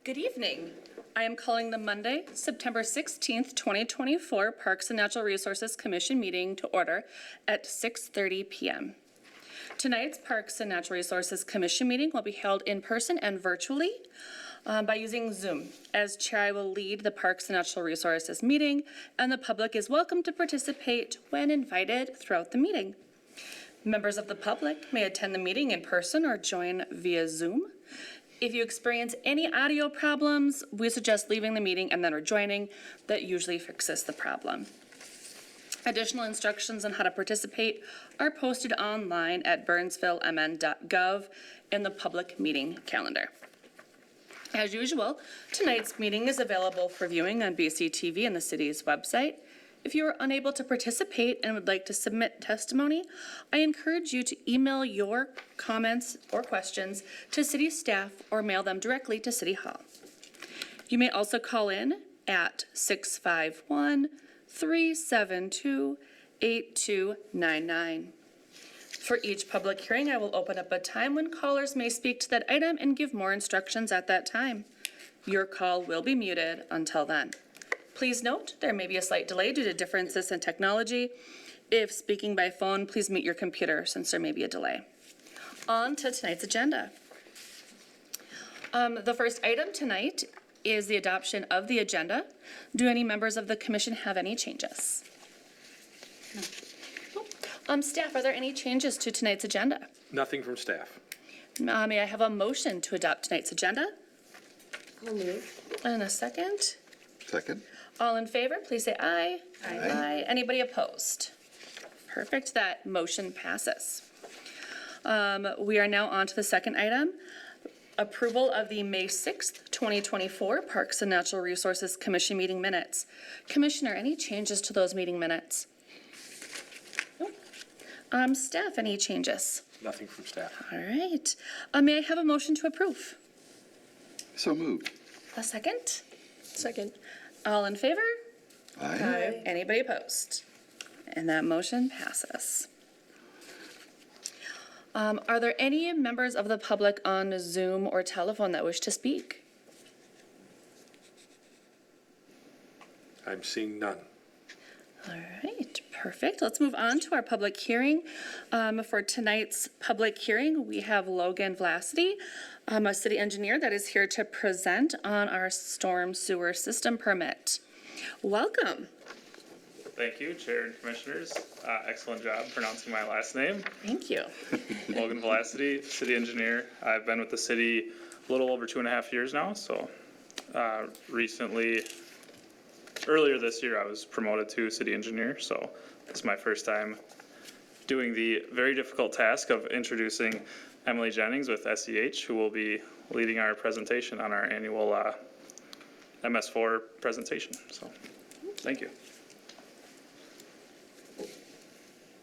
Good evening. I am calling the Monday, September 16th, 2024 Parks and Natural Resources Commission meeting to order at 6:30 p.m. Tonight's Parks and Natural Resources Commission meeting will be held in person and virtually by using Zoom. As chair, I will lead the Parks and Natural Resources meeting, and the public is welcome to participate when invited throughout the meeting. Members of the public may attend the meeting in person or join via Zoom. If you experience any audio problems, we suggest leaving the meeting and then rejoining. That usually fixes the problem. Additional instructions on how to participate are posted online at burnsvillemn.gov in the public meeting calendar. As usual, tonight's meeting is available for viewing on BCTV and the city's website. If you are unable to participate and would like to submit testimony, I encourage you to email your comments or questions to city staff or mail them directly to City Hall. You may also call in at 651-372-8299. For each public hearing, I will open up a time when callers may speak to that item and give more instructions at that time. Your call will be muted until then. Please note, there may be a slight delay due to differences in technology. If speaking by phone, please mute your computer since there may be a delay. On to tonight's agenda. The first item tonight is the adoption of the agenda. Do any members of the commission have any changes? No. Staff, are there any changes to tonight's agenda? Nothing from staff. May I have a motion to adopt tonight's agenda? I'll move. And a second? Second. All in favor, please say aye. Aye. Aye. Anybody opposed? Perfect, that motion passes. We are now on to the second item. Approval of the May 6th, 2024 Parks and Natural Resources Commission meeting minutes. Commissioner, any changes to those meeting minutes? Nope. Staff, any changes? Nothing from staff. All right. May I have a motion to approve? So moved. A second? Second. All in favor? Aye. Anybody opposed? And that motion passes. Are there any members of the public on Zoom or telephone that wish to speak? I'm seeing none. All right, perfect. Let's move on to our public hearing. For tonight's public hearing, we have Logan Vlacity, a city engineer that is here to present on our storm sewer system permit. Welcome. Thank you, Chair and Commissioners. Excellent job pronouncing my last name. Thank you. Logan Velocity, City Engineer. I've been with the city a little over 2.5 years now, so earlier this year I was promoted to City Engineer, so it's my first time doing the very difficult task of introducing Emily Jennings with SEH, who will be leading our presentation on our annual MS4 presentation. So, thank you.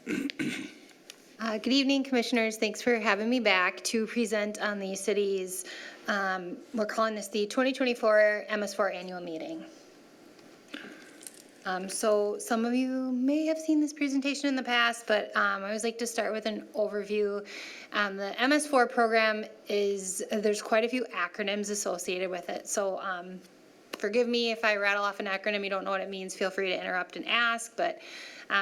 Good evening, Commissioners. Thanks for having me back to present on the city's, we're calling this the 2024 MS4 annual meeting. So some of you may have seen this presentation in the past, but I always like to start with an overview. The MS4 program there's quite a few acronyms associated with it. So forgive me if I rattle off an acronym, you don't know what it means, feel free to interrupt and ask, but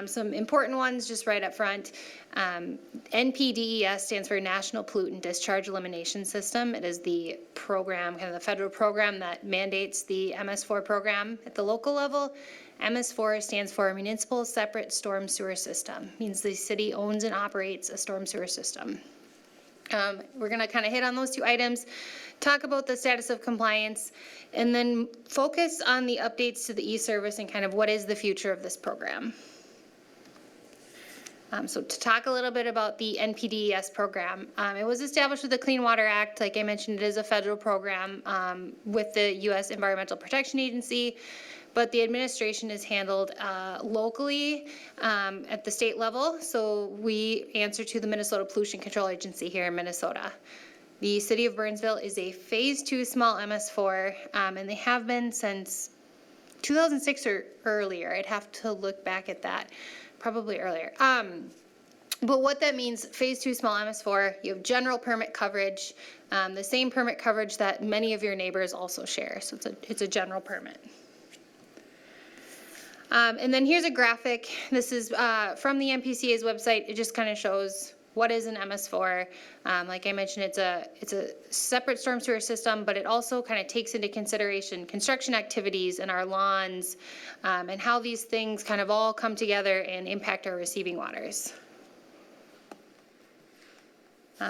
some important ones just right up front. NPDES stands for National Pollutant Discharge Elimination System. It is the program, kind of the federal program that mandates the MS4 program at the local level. MS4 stands for Municipal Separate Storm Sewer System. Means the city owns and operates a storm sewer system. We're going to kind of hit on those two items, talk about the status of compliance, and then focus on the updates to the e-service and kind of what is the future of this program. So to talk a little bit about the NPDES program, it was established with the Clean Water Act. Like I mentioned, it is a federal program with the U.S. Environmental Protection Agency, but the administration is handled locally at the state level. So we answer to the Minnesota Pollution Control Agency here in Minnesota. The city of Burnsville is a phase 2 small MS4, and they have been since 2006 or earlier. I'd have to look back at that, probably earlier. But what that means, phase 2 small MS4, you have general permit coverage, the same permit coverage that many of your neighbors also share. So it's a general permit. And then here's a graphic. This is from the NPCA's website. It just kind of shows what is an MS4. Like I mentioned, it's a separate storm sewer system, but it also kind of takes into consideration construction activities and our lawns, and how these things kind of all come together and impact our receiving waters.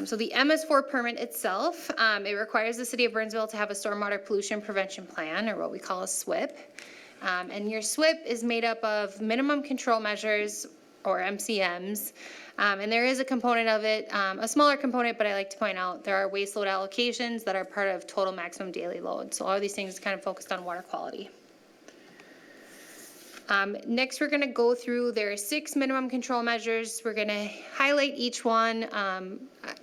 So the MS4 permit itself, it requires the city of Burnsville to have a stormwater pollution prevention plan, or what we call a SWIP. And your SWIP is made up of minimum control measures, or MCMs. And there is a component of it, a smaller component, but I like to point out there are waste load allocations that are part of total maximum daily load. So all of these things kind of focused on water quality. Next, we're gonna go through, there are 6 minimum control measures. We're gonna highlight each one,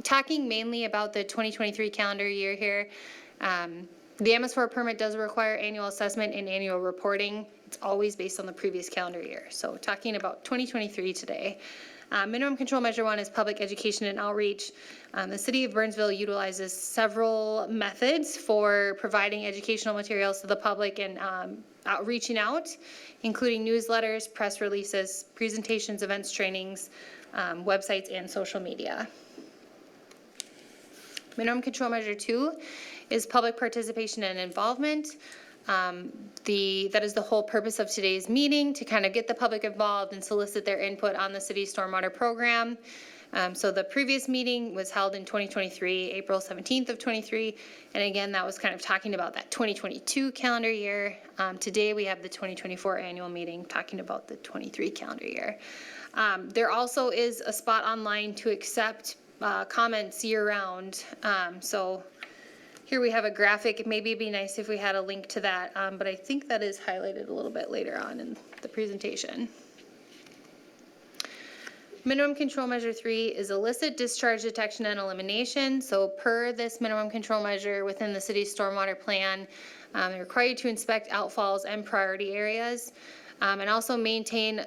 talking mainly about the 2023 calendar year here. The MS4 permit does require annual assessment and annual reporting. It's always based on the previous calendar year. So talking about 2023 today. Minimum control measure 1 is public education and outreach. The city of Burnsville utilizes several methods for providing educational materials to the public and reaching out, including newsletters, press releases, presentations, events, trainings, websites, and social media. Minimum control measure 2 is public participation and involvement. That is the whole purpose of today's meeting, to kind of get the public involved and solicit their input on the city's stormwater program. So the previous meeting was held in 2023, April 17th of 23. And again, that was kind of talking about that 2022 calendar year. Today we have the 2024 annual meeting talking about the 23 calendar year. There also is a spot online to accept comments year round. So here we have a graphic. Maybe it'd be nice if we had a link to that, but I think that is highlighted a little bit later on in the presentation. Minimum control measure 3 is illicit discharge detection and elimination. So per this minimum control measure within the city's stormwater plan, they're required to inspect outfalls and priority areas. And also maintain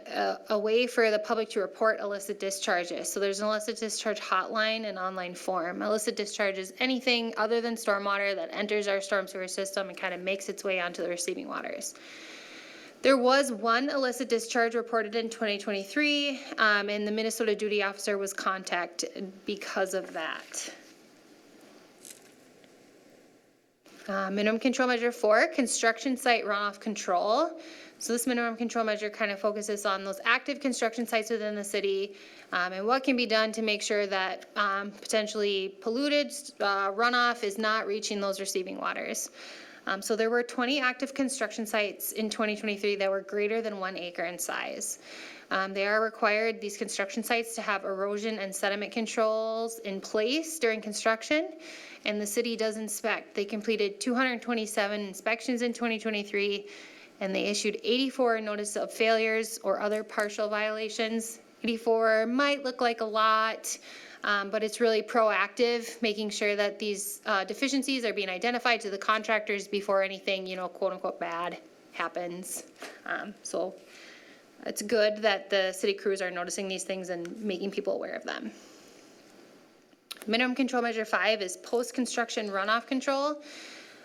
a way for the public to report illicit discharges. So there's an illicit discharge hotline and online form. Illicit discharge is anything other than stormwater that enters our storm sewer system and kind of makes its way onto the receiving waters. There was 1 illicit discharge reported in 2023, and the Minnesota duty officer was contacted because of that. Minimum control measure 4, construction site runoff control. So this minimum control measure kind of focuses on those active construction sites within the city, and what can be done to make sure that potentially polluted runoff is not reaching those receiving waters. So there were 20 active construction sites in 2023 that were greater than 1 acre in size. They are required, these construction sites, to have erosion and sediment controls in place during construction, and the city does inspect. They completed 227 inspections in 2023, and they issued 84 notice of failures or other partial violations. 84 might look like a lot, but it's really proactive, making sure that these deficiencies are being identified to the contractors before anything, quote unquote bad happens. So it's good that the city crews are noticing these things and making people aware of them. Minimum control measure 5 is post-construction runoff control.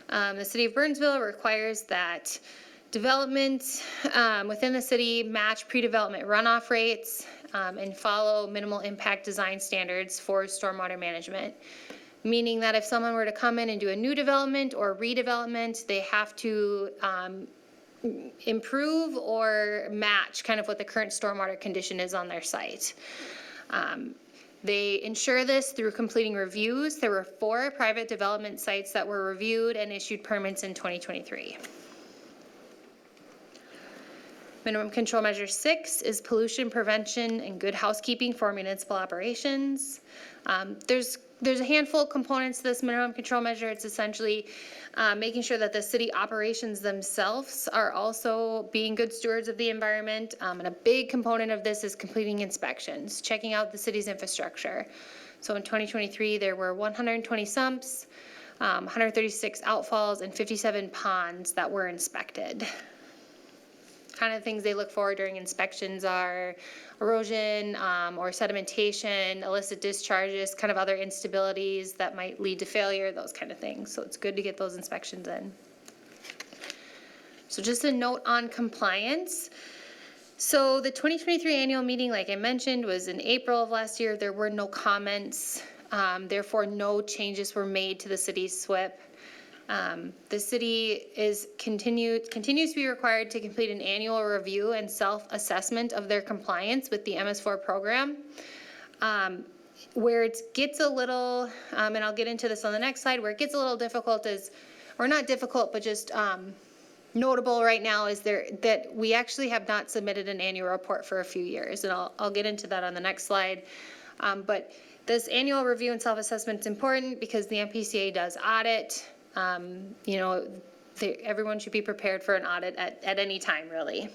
The city of Burnsville requires that development within the city match pre-development runoff rates and follow minimal impact design standards for stormwater management. Meaning that if someone were to come in and do a new development or redevelopment, they have to improve or match kind of what the current stormwater condition is on their site. They ensure this through completing reviews. There were 4 private development sites that were reviewed and issued permits in 2023. Minimum control measure 6 is pollution prevention and good housekeeping for municipal operations. There's a handful of components to this minimum control measure. It's essentially making sure that the city operations themselves are also being good stewards of the environment. And a big component of this is completing inspections, checking out the city's infrastructure. So in 2023, there were 120 sumps, 136 outfalls, and 57 ponds that were inspected. kind of things they look for during inspections are erosion, or sedimentation, illicit discharges, kind of other instabilities that might lead to failure, those kind of things. So it's good to get those inspections in. So just a note on compliance. So the 2023 annual meeting, like I mentioned, was in April of last year. There were no comments, therefore no changes were made to the city's SWIP. The city continues to be required to complete an annual review and self-assessment of their compliance with the MS4 program. Where it gets a little, and I'll get into this on the next slide, where it gets a little difficult is, or not difficult, but just notable right now is that we actually have not submitted an annual report for a few years, and I'll get into that on the next slide. But this annual review and self-assessment is important because the NPCA does audit. You know, everyone should be prepared for an audit at any time, really.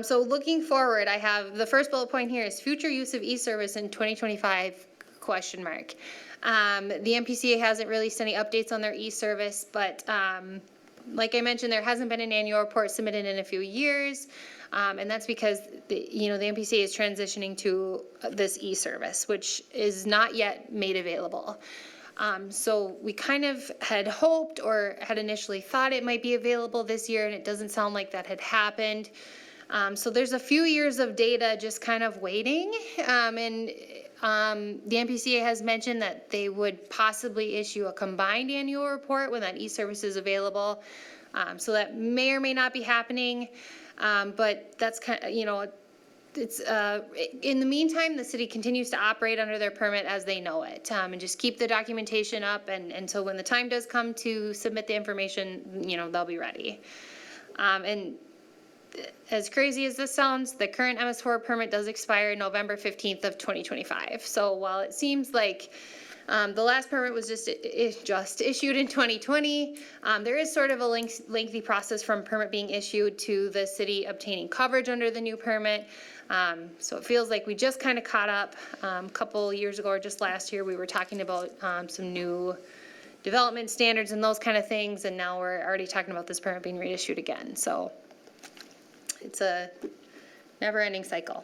So looking forward, I have the first bullet point here is future use of e-service in 2025, question mark. The NPCA hasn't released any updates on their e-service, but like I mentioned, there hasn't been an annual report submitted in a few years. And that's because the NPCA is transitioning to this e-service, which is not yet made available. So we kind of had hoped or had initially thought it might be available this year, and it doesn't sound like that had happened. So there's a few years of data just kind of waiting. And the NPCA has mentioned that they would possibly issue a combined annual report when that e-service is available. So that may or may not be happening. But that's kind of, it's, in the meantime, the city continues to operate under their permit as they know it, and just keep the documentation up, and so when the time does come to submit the information, they'll be ready. And as crazy as this sounds, the current MS4 permit does expire November 15th of 2025. So while it seems like the last permit was just issued in 2020, there is sort of a lengthy process from permit being issued to the city obtaining coverage under the new permit. So it feels like we just kind of caught up. A couple years ago or just last year, we were talking about some new development standards and those kind of things, and now we're already talking about this permit being reissued again. So it's a never-ending cycle.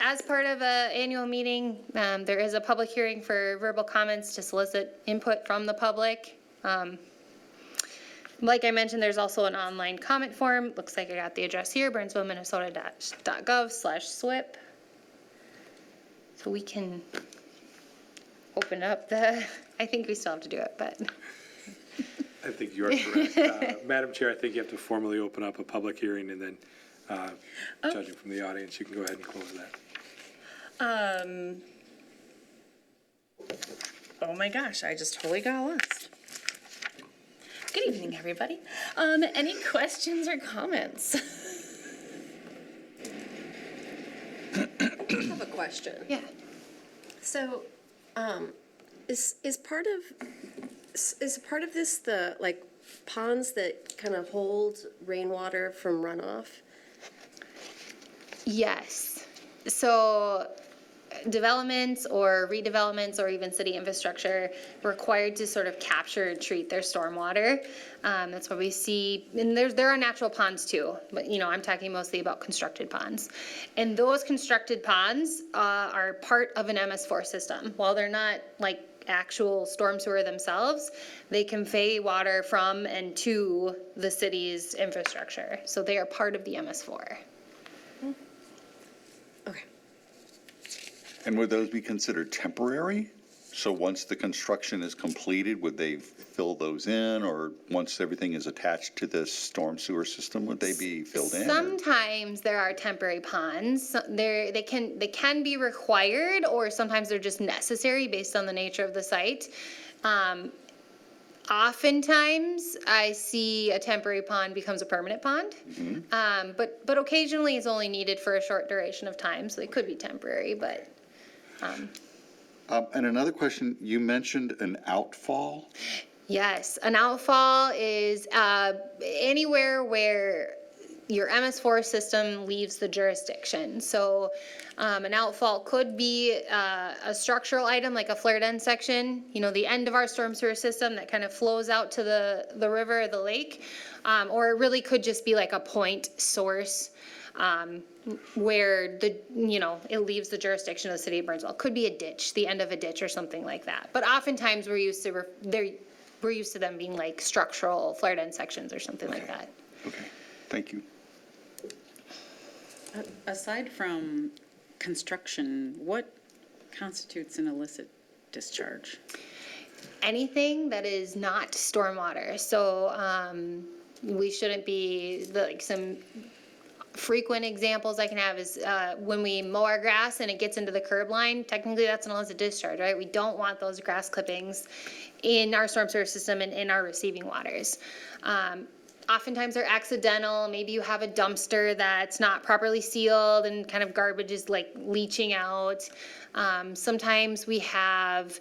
As part of an annual meeting, there is a public hearing for verbal comments to solicit input from the public. Like I mentioned, there's also an online comment form. Looks like I got the address here, burnsvilleminnesota.gov/SWIP. So we can open up I think we still have to do it, but. I think you are correct. Madam Chair, I think you have to formally open up a public hearing, and then, judging from the audience, you can go ahead and close that. Oh my gosh, I just totally got lost. Good evening, everybody. Any questions or comments? I have a question. Yeah. So, is part of this the ponds that kind of hold rainwater from runoff? Yes. So developments or redevelopments or even city infrastructure required to sort of capture and treat their stormwater. That's what we see. And there are natural ponds too, but I'm talking mostly about constructed ponds. And those constructed ponds are part of an MS4 system. While they're not like actual storm sewer themselves, they convey water from and to the city's infrastructure. So they are part of the MS4. Okay. And would those be considered temporary? So once the construction is completed, would they fill those in, or once everything is attached to this storm sewer system, would they be filled in? Sometimes there are temporary ponds. They can be required, or sometimes they're just necessary based on the nature of the site. Oftentimes, I see a temporary pond becomes a permanent pond, but occasionally it's only needed for a short duration of time, so they could be temporary, but. And another question, you mentioned an outfall. Yes, an outfall is anywhere where your MS4 system leaves the jurisdiction. So an outfall could be a structural item like a flared end section, you know, the end of our storm sewer system that kind of flows out to the river or the lake. Or it really could just be like a point source where it leaves the jurisdiction of the city of Burnsville. Could be a ditch, the end of a ditch or something like that. But oftentimes we're used to them being like structural flared end sections or something like that. Okay, thank you. Aside from construction, what constitutes an illicit discharge? Anything that is not stormwater. So we shouldn't be, like some frequent examples I can have is when we mow our grass and it gets into the curb line, technically that's an illicit discharge, right? We don't want those grass clippings in our storm sewer system and in our receiving waters. Oftentimes they're accidental. Maybe you have a dumpster that's not properly sealed and kind of garbage is like leaching out. Sometimes we have,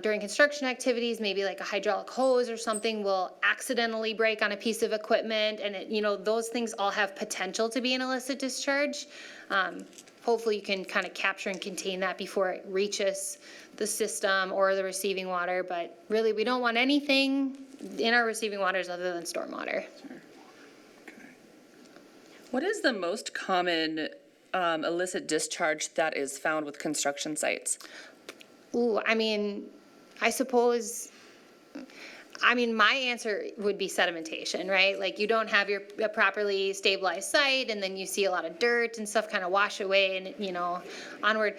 during construction activities, maybe like a hydraulic hose or something will accidentally break on a piece of equipment, and those things all have potential to be an illicit discharge. Hopefully you can kind of capture and contain that before it reaches the system or the receiving water, but really we don't want anything in our receiving waters other than stormwater. What is the most common illicit discharge that is found with construction sites? Ooh, I mean, my answer would be sedimentation, right? Like you don't have a properly stabilized site and then you see a lot of dirt and stuff kind of wash away and, onward.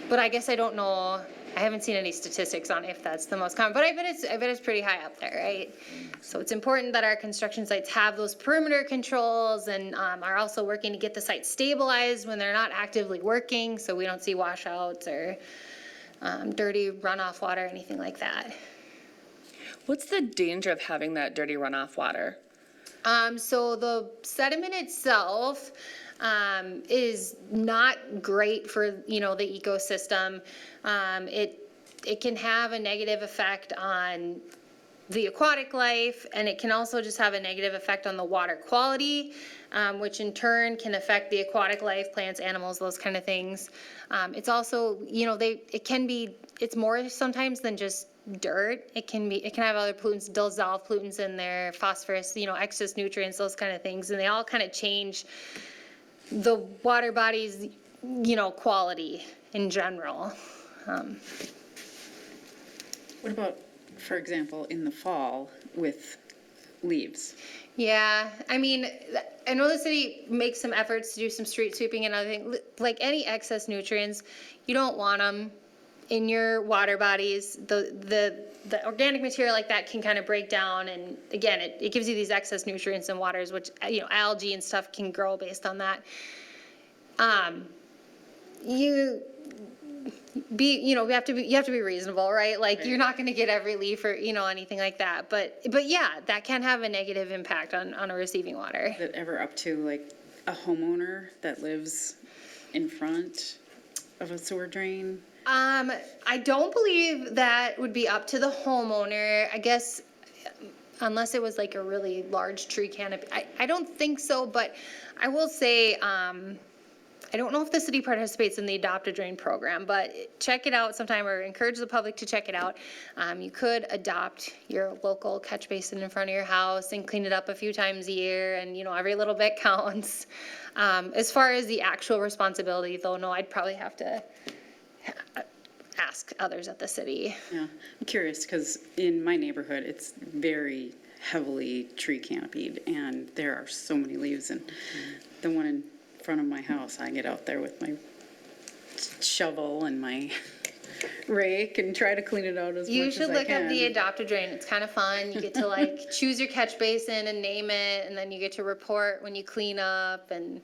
But I guess I don't know. I haven't seen any statistics on if that's the most common, but I bet it's pretty high up there, right? So it's important that our construction sites have those perimeter controls and are also working to get the site stabilized when they're not actively working, so we don't see washouts or dirty runoff water, anything like that. What's the danger of having that dirty runoff water? So the sediment itself is not great for, the ecosystem. It can have a negative effect on the aquatic life, and it can also just have a negative effect on the water quality, which in turn can affect the aquatic life, plants, animals, those kind of things. It's also, it's more sometimes than just dirt. It can have other pollutants, dissolved pollutants in there, phosphorus, excess nutrients, those kind of things, and they all kind of change the water body's, quality in general. What about, for example, in the fall with leaves? Yeah, I know the city makes some efforts to do some street sweeping and other things. Like any excess nutrients, you don't want them in your water bodies. The organic material like that can kind of break down, and again, it gives you these excess nutrients in waters, which, algae and stuff can grow based on that. You have to be reasonable, right? Like you're not going to get every leaf or anything like that. But yeah, that can have a negative impact on a receiving water. Is it ever up to like a homeowner that lives in front of a sewer drain? I don't believe that would be up to the homeowner. I guess unless it was like a really large tree canopy. I don't think so, but I will say, I don't know if the city participates in the Adopt a Drain program, but check it out sometime, or encourage the public to check it out. You could adopt your local catch basin in front of your house and clean it up a few times a year, and every little bit counts. As far as the actual responsibility, though, no, I'd probably have to ask others at the city. Yeah, I'm curious because in my neighborhood, it's very heavily tree canopied and there are so many leaves, and the one in front of my house, I get out there with my shovel and my rake and try to clean it out as much as I can. You should look up the Adopt a Drain. It's kind of fun. You get to choose your catch basin and name it, and then you get to report when you clean up and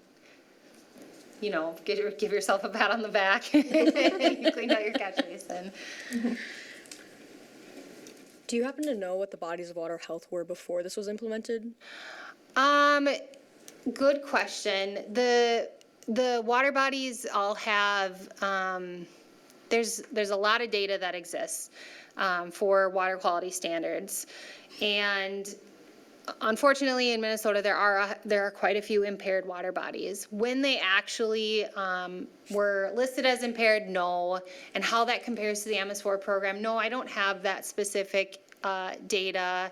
give yourself a pat on the back. You cleaned out your catch basin. Do you happen to know what the bodies of water health were before this was implemented? Good question. The water bodies all have, there's a lot of data that exists for water quality standards. And unfortunately, in Minnesota, there are quite a few impaired water bodies. When they actually were listed as impaired, no. And how that compares to the MS4 program, no, I don't have that specific data.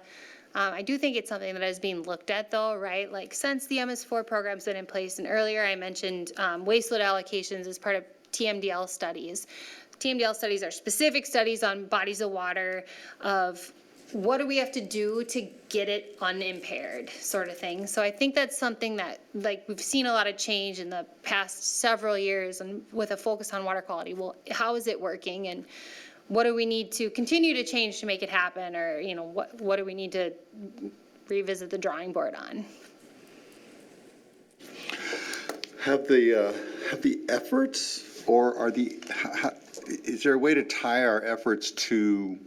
I do think it's something that is being looked at though, right? Like since the MS4 program's been in place, and earlier I mentioned waste load allocations as part of TMDL studies. TMDL studies are specific studies on bodies of water of what do we have to do to get it unimpaired, sort of thing. So I think that's something that, like, we've seen a lot of change in the past several years, and with a focus on water quality. Well, how is it working, and what do we need to continue to change to make it happen, or, you know, what do we need to revisit the drawing board on? Have the efforts, or are is there a way to tie our efforts to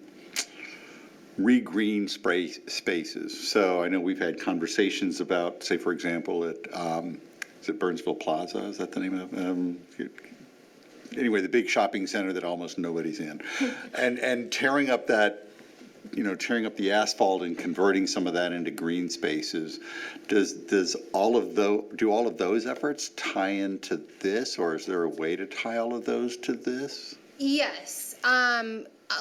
re-green spaces? So I know we've had conversations about, say, for example, at, is it Burnsville Plaza? Is that the name of, anyway, the big shopping center that almost nobody's in. And tearing up that, you know, tearing up the asphalt and converting some of that into green spaces. Does all of those efforts tie into this, or is there a way to tie all of those to this? Yes.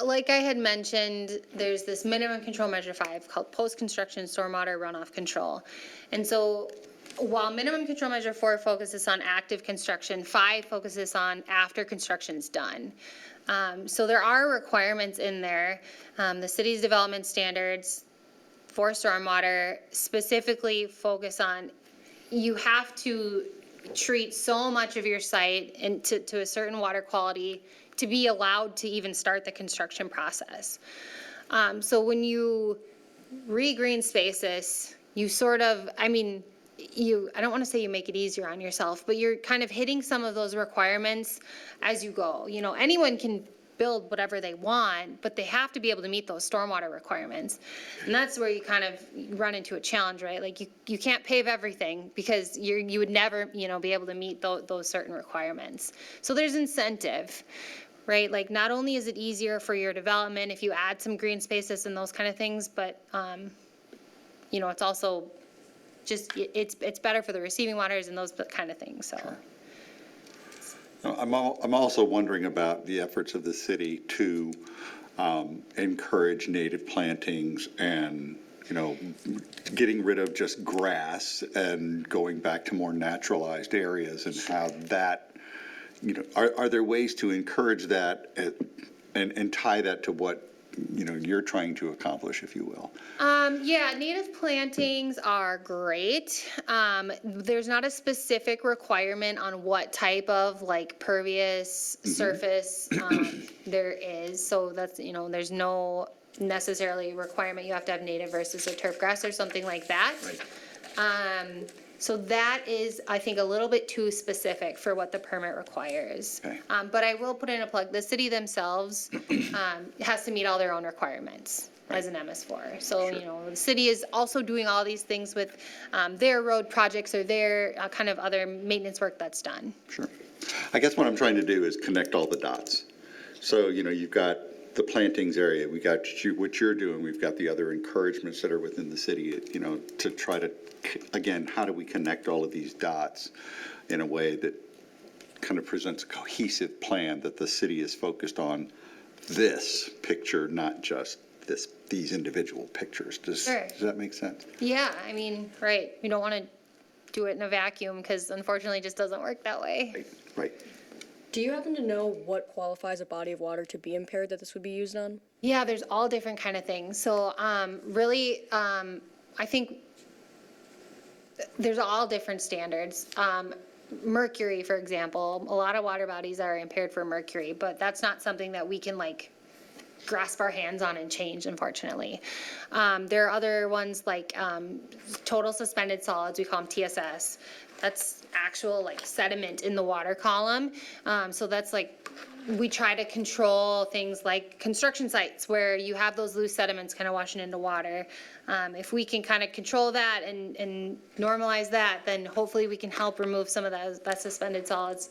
Like I had mentioned, there's this minimum control measure 5 called post-construction stormwater runoff control. And so while minimum control measure 4 focuses on active construction, 5 focuses on after construction's done. So there are requirements in there. The city's development standards for stormwater specifically focus on, you have to treat so much of your site to a certain water quality to be allowed to even start the construction process. So when you re-green spaces, you sort of, I mean, I don't want to say you make it easier on yourself, but you're kind of hitting some of those requirements as you go. You know, anyone can build whatever they want, but they have to be able to meet those stormwater requirements. And that's where you kind of run into a challenge, right? Like you can't pave everything because you would never, you know, be able to meet those certain requirements. So there's incentive, right? Like not only is it easier for your development if you add some green spaces and those kind of things, but, you know, it's also just, it's better for the receiving waters and those kind of things, so. Sure. I'm also wondering about the efforts of the city to encourage native plantings and, you know, getting rid of just grass and going back to more naturalized areas, and how that, you know, are there ways to encourage that and tie that to what, you know, you're trying to accomplish, if you will? Yeah, native plantings are great. There's not a specific requirement on what type of like pervious surface there is. So that's, you know, there's no necessarily requirement you have to have native versus a turf grass or something like that. Right. So that is, I think, a little bit too specific for what the permit requires. Okay. But I will put in a plug. The city themselves has to meet all their own requirements as an MS4. So, you know, the city is also doing all these things with their road projects or their kind of other maintenance work that's done. Sure. I guess what I'm trying to do is connect all the dots. So, you know, you've got the plantings area, we got what you're doing, we've got the other encouragements that are within the city, you know, to try to, again, how do we connect all of these dots in a way that kind of presents a cohesive plan that the city is focused on this picture, not just these individual pictures. Does that make sense? Yeah, I mean, right. We don't want to do it in a vacuum because unfortunately it just doesn't work that way. Right. Do you happen to know what qualifies a body of water to be impaired that this would be used on? Yeah, there's all different kind of things. So really, I think there's all different standards. Mercury, for example, a lot of water bodies are impaired for mercury, but that's not something that we can like grasp our hands on and change, unfortunately. There are other ones like total suspended solids, we call them TSS. That's actual like sediment in the water column. So that's like, we try to control things like construction sites where you have those loose sediments kind of washing into water. If we can kind of control that and normalize that, then hopefully we can help remove some of that suspended solids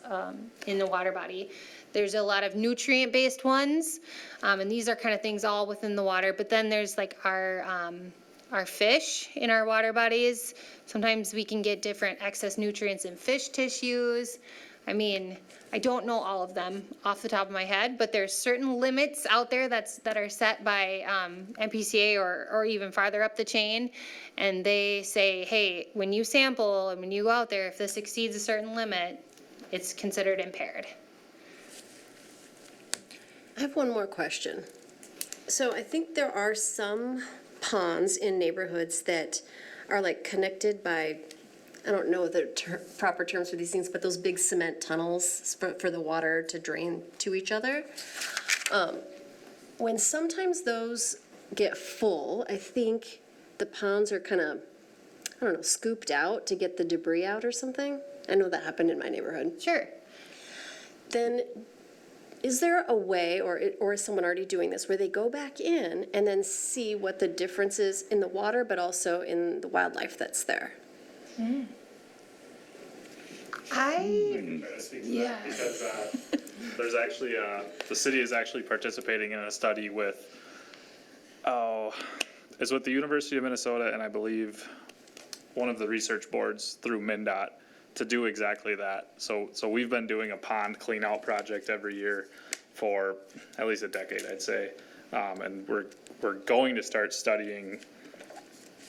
in the water body. There's a lot of nutrient-based ones, and these are kind of things all within the water. But then there's like our our fish in our water bodies. Sometimes we can get different excess nutrients in fish tissues. I mean, I don't know all of them off the top of my head, but there's certain limits out there that are set by NPCA or even farther up the chain. And they say, hey, when you sample and when you go out there, if this exceeds a certain limit, it's considered impaired. I have one more question. So I think there are some ponds in neighborhoods that are like connected by, I don't know the proper terms for these things, but those big cement tunnels for the water to drain to each other. When sometimes those get full, I think the ponds are kind of, I don't know, scooped out to get the debris out or something. I know that happened in my neighborhood. Sure. Then is there a way, or is someone already doing this, where they go back in and then see what the difference is in the water, but also in the wildlife that's there? Yeah. Because there's actually, the city is actually participating in a study with, it's with the University of Minnesota and I believe one of the research boards through MnDOT to do exactly that. So we've been doing a pond clean out project every year for at least a decade, I'd say. And we're going to start studying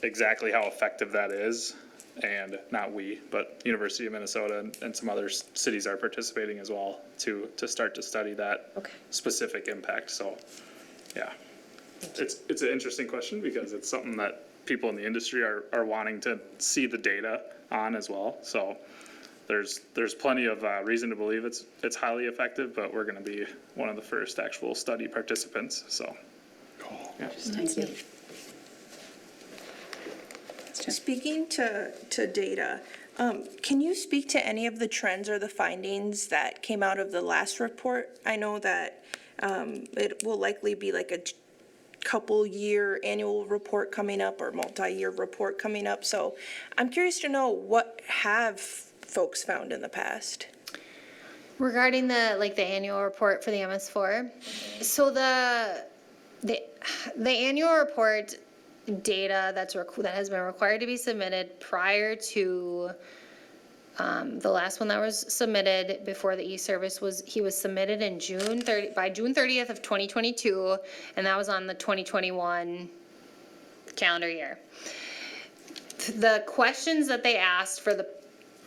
exactly how effective that is. And not we, but University of Minnesota and some other cities are participating as well to start to study that specific impact. So, yeah, it's an interesting question because it's something that people in the industry are wanting to see the data on as well. So there's plenty of reason to believe it's highly effective, but we're going to be one of the first actual study participants. So, yeah. Thank you. Speaking to data, can you speak to any of the trends or the findings that came out of the last report? I know that it will likely be like a couple-year annual report coming up or multi-year report coming up. So I'm curious to know, what have folks found in the past? Regarding the annual report for the MS4, so the annual report data that has been required to be submitted prior to the last one that was submitted before the e-service was submitted in by June 30th of 2022, and that was on the 2021 calendar year. The questions that they asked for the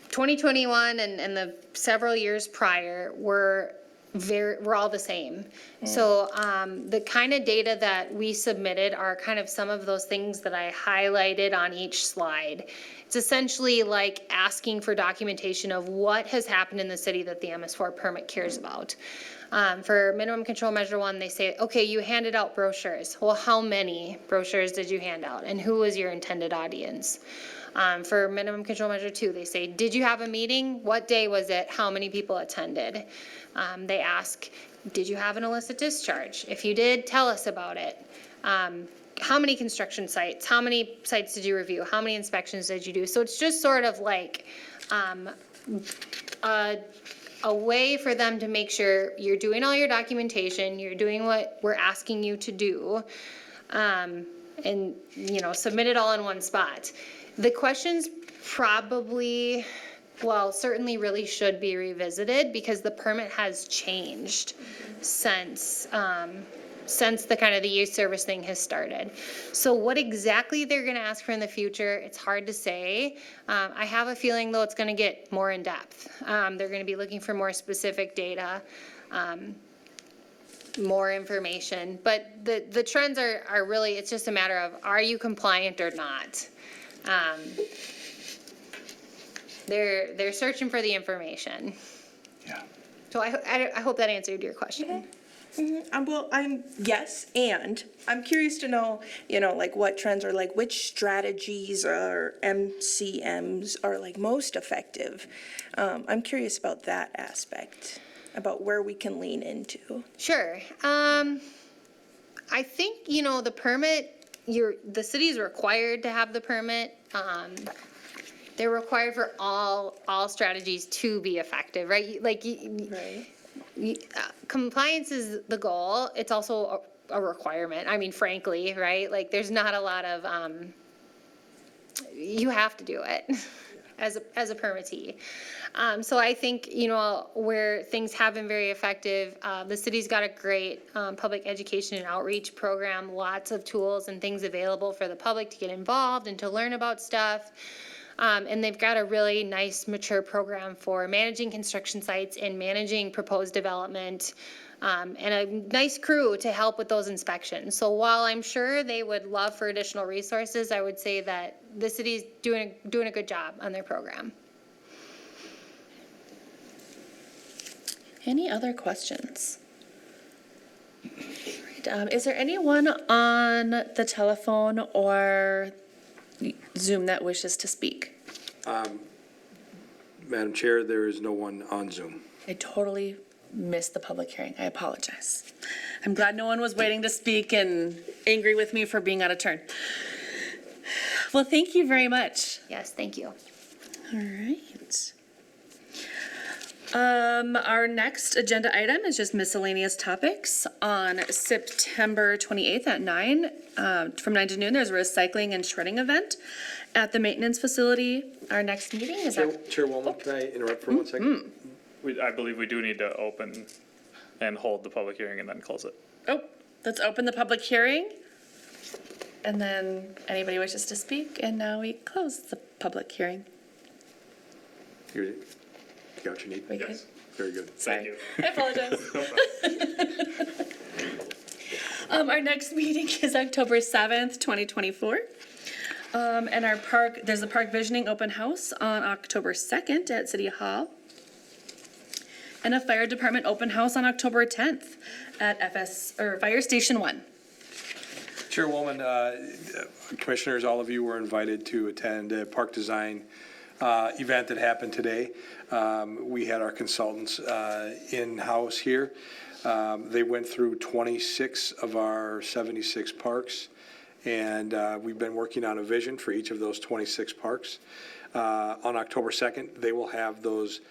2021 and the several years prior were all the same. So the kind of data that we submitted are kind of some of those things that I highlighted on each slide. It's essentially like asking for documentation of what has happened in the city that the MS4 permit cares about. For minimum control measure 1, they say, okay, you handed out brochures. Well, how many brochures did you hand out, and who was your intended audience? For minimum control measure 2, they say, did you have a meeting? What day was it? How many people attended? They ask, did you have an illicit discharge? If you did, tell us about it. How many construction sites? How many sites did you review? How many inspections did you do? So it's just sort of like a way for them to make sure you're doing all your documentation, you're doing what we're asking you to do, and submit it all in one spot. The questions probably, certainly really should be revisited because the permit has changed since the kind of the youth service thing has started. So what exactly they're gonna ask for in the future, it's hard to say. I have a feeling though it's gonna get more in depth. They're gonna be looking for more specific data, more information, but the trends are really, it's just a matter of, are you compliant or not? They're searching for the information. Yeah. So I hope that answered your question. Yes, and I'm curious to know, like what trends or like which strategies or MCMs are like most effective. I'm curious about that aspect, about where we can lean into. Sure. I think, the permit, the city is required to have the permit. They're required for all strategies to be effective, right? Right. Compliance is the goal. It's also a requirement. I mean, frankly, right? Like, there's not a lot of you have to do it as a permittee. So I think, where things have been very effective, the city's got a great public education and outreach program, lots of tools and things available for the public to get involved and to learn about stuff. And they've got a really nice, mature program for managing construction sites and managing proposed development, and a nice crew to help with those inspections. So while I'm sure they would love for additional resources, I would say that the city's doing a good job on their program. Any other questions? Right, is there anyone on the telephone or Zoom that wishes to speak? Madam Chair, there is no one on Zoom. I totally missed the public hearing. I apologize. I'm glad no one was waiting to speak and angry with me for being out of turn. Well, thank you very much. Yes, thank you. All right. Our next agenda item is just miscellaneous topics. On September 28th at 9, from 9 to noon, there's a recycling and shredding event at the maintenance facility. Our next meeting is at, Chairwoman, can I interrupt for 1 second? I believe we do need to open and hold the public hearing and then close it. let's open the public hearing. And then anybody wishes to speak, and now we close the public hearing. You got what you need? We good? Yes. Very good. Thank you. I apologize. Our next meeting is October 7th, 2024. And our park, there's a park visioning open house on October 2nd at City Hall. And a fire department open house on October 10th at Fire Station 1. Chairwoman, commissioners, all of you were invited to attend a park design event that happened today. We had our consultants in-house here. They went through 26 of our 76 parks, and we've been working on a vision for each of those 26 parks. On October 2nd, they will have those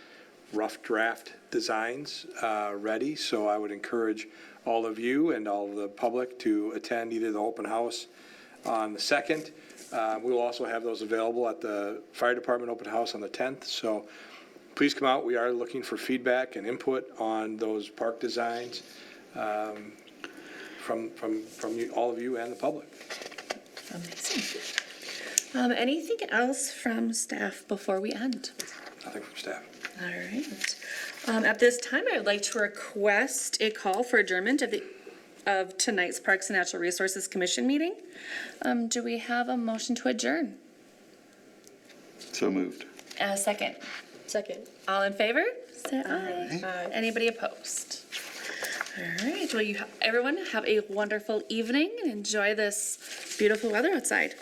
rough draft designs ready, so I would encourage all of you and all of the public to attend either the open house on the 2nd. We will also have those available at the fire department open house on the 10th, so please come out. We are looking for feedback and input on those park designs from you, all of you and the public. Amazing. Anything else from staff before we end? Nothing from staff. All right. At this time, I would like to request a call for adjournment of tonight's Parks and Natural Resources Commission meeting. Do we have a motion to adjourn? So moved. Second. Second. All in favor? Say aye. Aye. Anybody opposed? All right. Well, everyone have a wonderful evening and enjoy this beautiful weather outside.